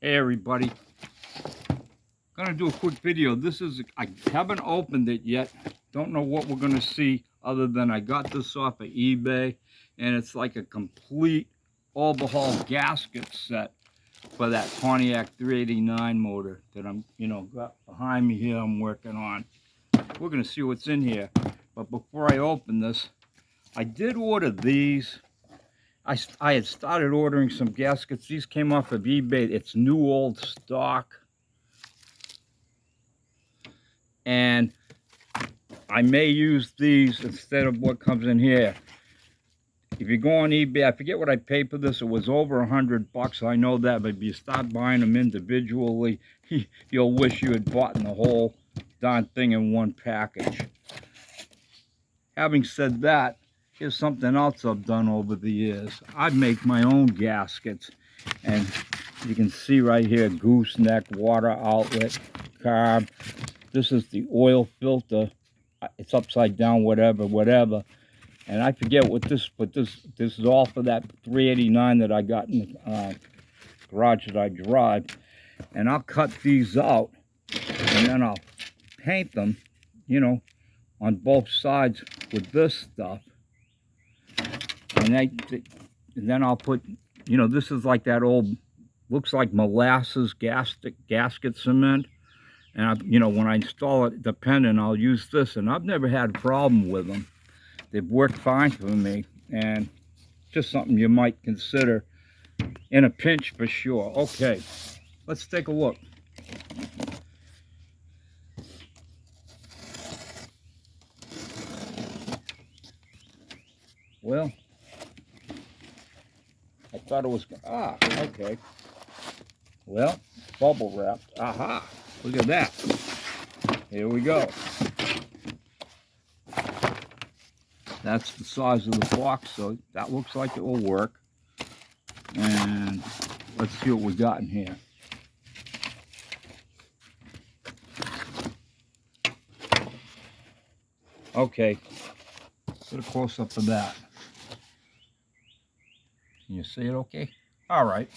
Hey everybody, gonna do a quick video. I haven't opened it yet. Don't know what we're gonna see other than I got this off of eBay, and it's like a complete overhaul gasket set for that Pontiac 389 motor that I'm, got behind me here. I'm working on. We're gonna see what's in here, but before I open this, I did order these. I had started ordering some gaskets. These came off of eBay. It's new old stock. And I may use these instead of what comes in here. If you go on eBay, I forget what I paid for this. It was over $100. I know that, but if you start buying them individually, you'll wish you had bought the whole darn thing in one package. Having said that, here's something else I've done over the years. I make my own gaskets, and you can see right here, gooseneck, water outlet, carb. This is the oil filter. It's upside down, whatever. And I forget what this is all for that 389 that I got in the garage that I drive. And I'll cut these out, and then I'll paint them, on both sides with this stuff. And then I'll put, this is like that old, looks like molasses gasket cement. And when I install it, depending, I'll use this, and I've never had a problem with them. They've worked fine for me, and just something you might consider in a pinch for sure. Okay, let's take a look. Well, I thought it was, okay. Well, bubble wrapped. Aha, look at that. Here we go. That's the size of the box, so that looks like it will work. And let's see what we got in here. Okay, get a close-up of that. Can you see it okay? All right.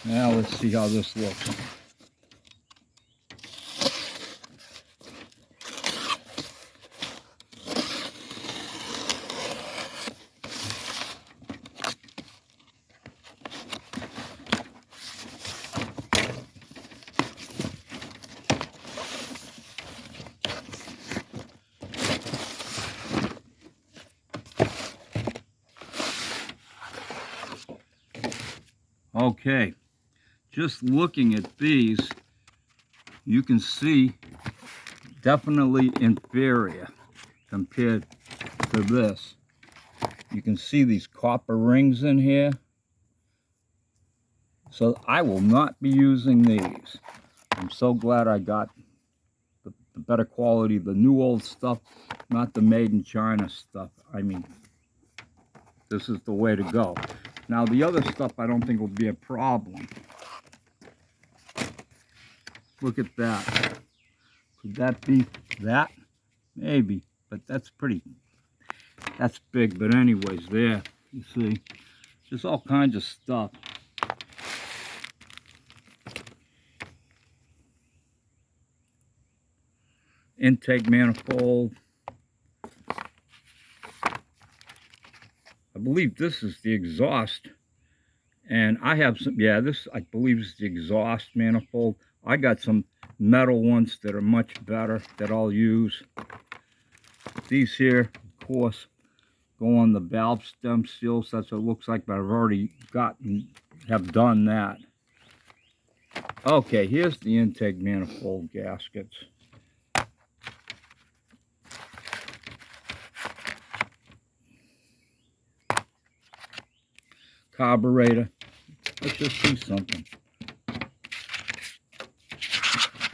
Now let's see how this looks. Okay, just looking at these, you can see definitely inferior compared to this. You can see these copper rings in here. So I will not be using these. I'm so glad I got the better quality, the new old stuff, not the made in China stuff. I mean, this is the way to go. Now the other stuff I don't think will be a problem. Look at that. Could that be that? Maybe, but that's big. But anyways, there, you see, there's all kinds of stuff. Intake manifold. I believe this is the exhaust, and I have some, yeah, this I believe is the exhaust manifold. I got some metal ones that are much better that I'll use. These here, of course, go on the valve stem seals. That's what it looks like, but I've already have done that. Okay, here's the intake manifold gaskets. Carburetor. Let's just see something.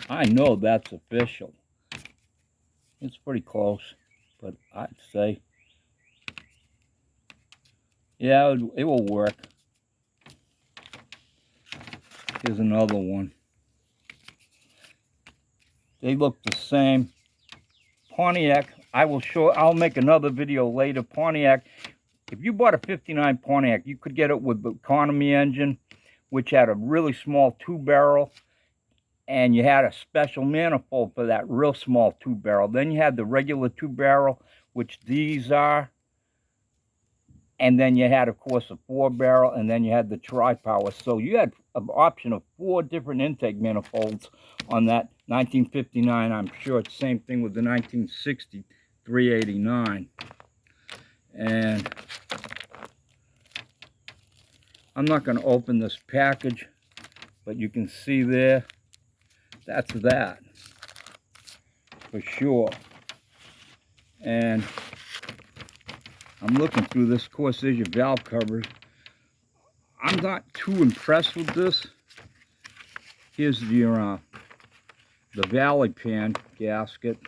I know that's official. It's pretty close, but I'd say, yeah, it will work. Here's another one. They look the same. Pontiac, I'll make another video later. Pontiac, if you bought a 59 Pontiac, you could get it with the economy engine, which had a really small 2-barrel, and you had a special manifold for that real small 2-barrel. Then you had the regular 2-barrel, which these are, and then you had, of course, a 4-barrel, and then you had the tri-power. So you had an option of 4 different intake manifolds on that 1959. I'm sure it's the same thing with the 1960 389. And I'm not going to open this package, but you can see there, that's that for sure. And I'm looking through this. Of course, there's your valve covers. I'm not too impressed with this. Here's your the valley pan gasket,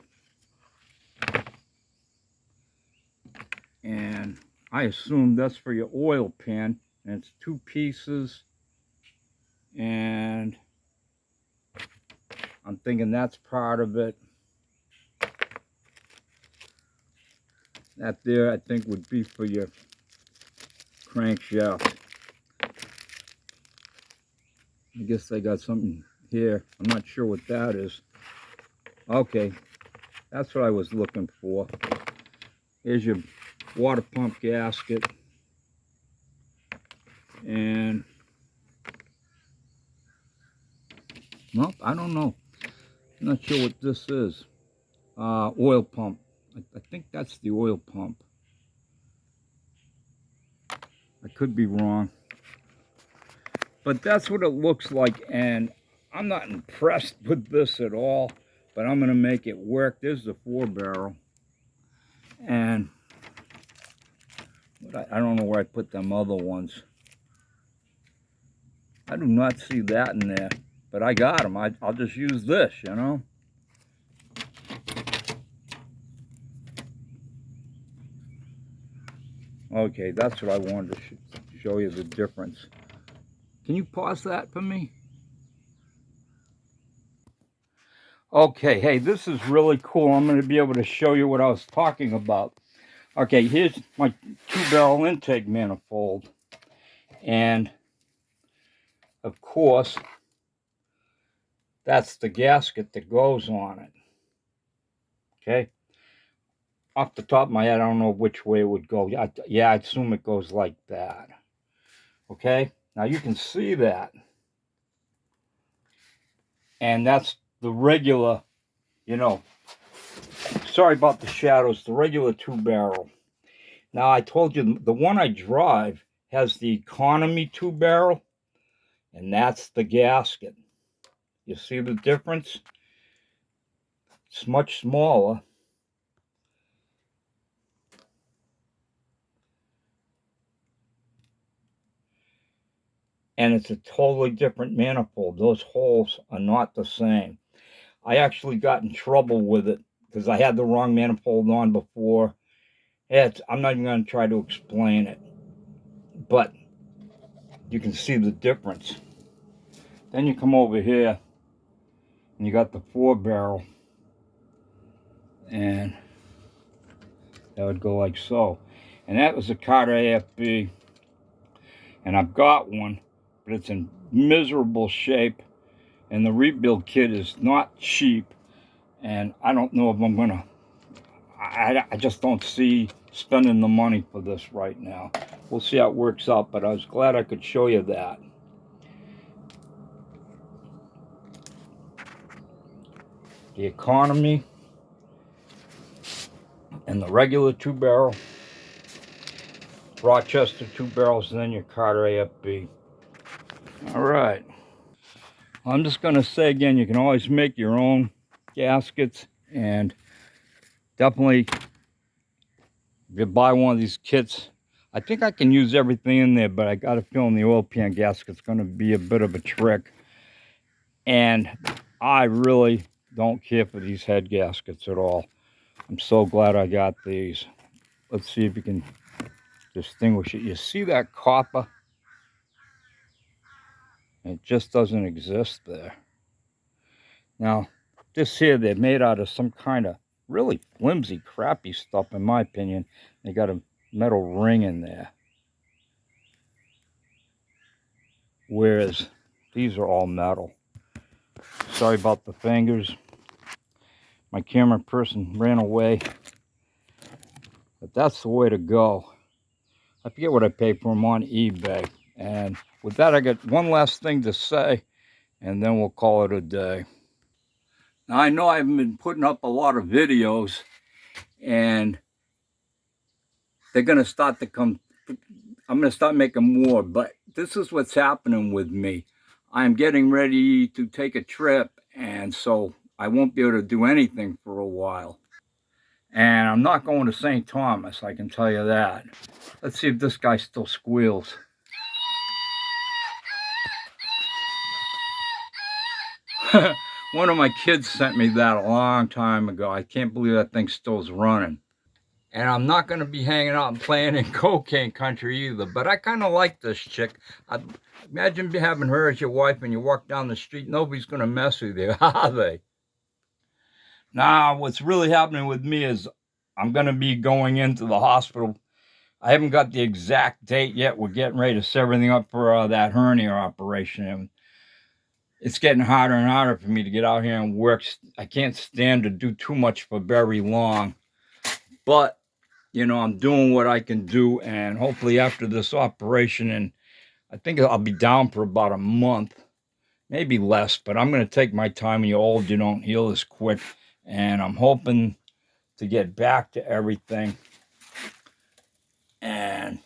and I assume that's for your oil pan, and it's 2 pieces, and I'm thinking that's part of it. That there, I think, would be for your crankshaft. I guess they got something here. I'm not sure what that is. Okay, that's what I was looking for. Here's your water pump gasket. And, well, I don't know. I'm not sure what this is. Oil pump. I think that's the oil pump. I could be wrong. But that's what it looks like, and I'm not impressed with this at all, but I'm going to make it work. There's the 4-barrel. And I don't know where I put them other ones. I do not see that in there, but I got them. I'll just use this, you know. Okay, that's what I wanted to show you, the difference. Can you pause that for me? Okay, hey, this is really cool. I'm going to be able to show you what I was talking about. Okay, here's my 2-barrel intake manifold. And, of course, that's the gasket that goes on it. Okay? Off the top of my head, I don't know which way it would go. Yeah, I assume it goes like that. Okay? Now you can see that. And that's the regular, you know, sorry about the shadows, the regular 2-barrel. Now I told you the one I drive has the economy 2-barrel, and that's the gasket. You see the difference? It's much smaller. And it's a totally different manifold. Those holes are not the same. I actually got in trouble with it because I had the wrong manifold on before. I'm not even going to try to explain it, but you can see the difference. Then you come over here and you got the 4-barrel, and that would go like so. And that was a Carter AFB, and I've got one, but it's in miserable shape, and the rebuild kit is not cheap, and I don't know if I'm gonna, I just don't see spending the money for this right now. We'll see how it works out, but I was glad I could show you that. The economy and the regular 2-barrel, Rochester 2-barrels, and then your Carter AFB. All right. I'm just going to say again, you can always make your own gaskets, and definitely if you buy one of these kits, I think I can use everything in there, but I got a feeling the oil pan gasket's going to be a bit of a trick. And I really don't care for these head gaskets at all. I'm so glad I got these. Let's see if you can distinguish it. You see that copper? It just doesn't exist there. Now, this here, they're made out of some kind of really flimsy, crappy stuff, in my opinion. They got a metal ring in there. whereas these are all metal. Sorry about the fingers. My camera person ran away. But that's the way to go. I forget what I paid for them on eBay. And with that, I got one last thing to say, and then we'll call it a day. Now, I know I haven't been putting up a lot of videos, and they're going to start to come. I'm going to start making more, but this is what's happening with me. I'm getting ready to take a trip, and so I won't be able to do anything for a while. And I'm not going to St. Thomas, I can tell you that. Let's see if this guy still squeals. One of my kids sent me that a long time ago. I can't believe that thing still's running. And I'm not going to be hanging out and playing in cocaine country either. But I kind of like this chick. Imagine having her as your wife and you walk down the street. Nobody's going to mess with you, are they? Now, what's really happening with me is I'm going to be going into the hospital. I haven't got the exact date yet. We're getting ready to set everything up for that hernia operation. And it's getting harder and harder for me to get out here and work. I can't stand to do too much for very long. But, you know, I'm doing what I can do. And hopefully after this operation, and I think I'll be down for about a month, maybe less. But I'm going to take my time. When you're old, you don't heal as quick. And I'm hoping to get back to everything and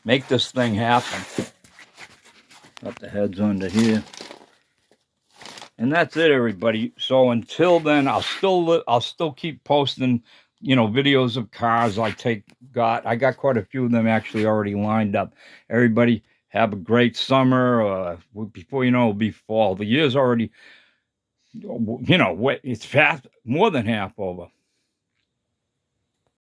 make this thing happen. Got the heads under here. And that's it, everybody. So until then, I'll still keep posting, you know, videos of cars I got quite a few of them actually already lined up. Everybody have a great summer. Before you know, it'll be fall. The year's already, you know, it's fast, more than half over.